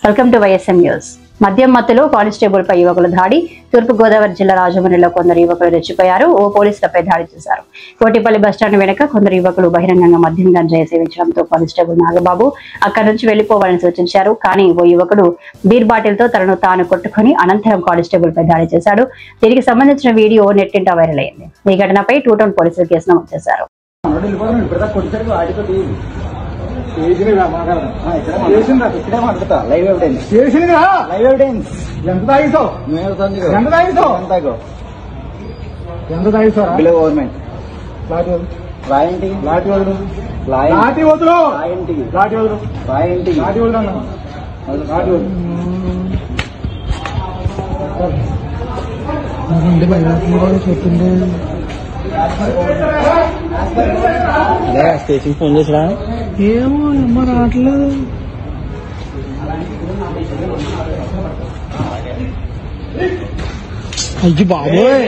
Welcome to YSM news. మద్యం మత్తులో constable పై యువకుల దాడి. తూర్పు గోదావరి జిల్లా రాజమండ్రిలో కొందరు యువకులు రెచ్చిపోయారు. ఓ పోలీసులపై దాడి చేశారు. కోటిపల్లి బస్టాండ్ వెనుక కొందరు యువకులు బహిరంగంగా మద్యం గంజాయి సేవించడంతో కానిస్టేబుల్ నాగబాబు అక్కడి నుంచి వెళ్లిపోవాలని సూచించారు. కానీ ఓ యువకుడు బీర్ బాటిల్ తో తనను తాను కొట్టుకుని అనంతరం కానిస్టేబుల్ పై దాడి చేశాడు. దీనికి సంబంధించిన వీడియో నెట్టింట వైరల్ అయింది. ఈ ఘటనపై 2 టౌన్ పోలీసులు కేసు నమోదు చేశారు. లైవ్ ఎవిడెన్స్ ఎంత తాగిస్తారా బిలో గవర్నమెంట్ రాయండి లాటి వదులు లాటి వదులు రాయండి లాటి వదులు రాయండి లాటి వదులు అన్న లాటి వదులు చెప్పింది స్టేషన్ ఫోన్ చేసినా ఏమో అమ్మ రావట్లేదు. అయ్యి బాబోయ్.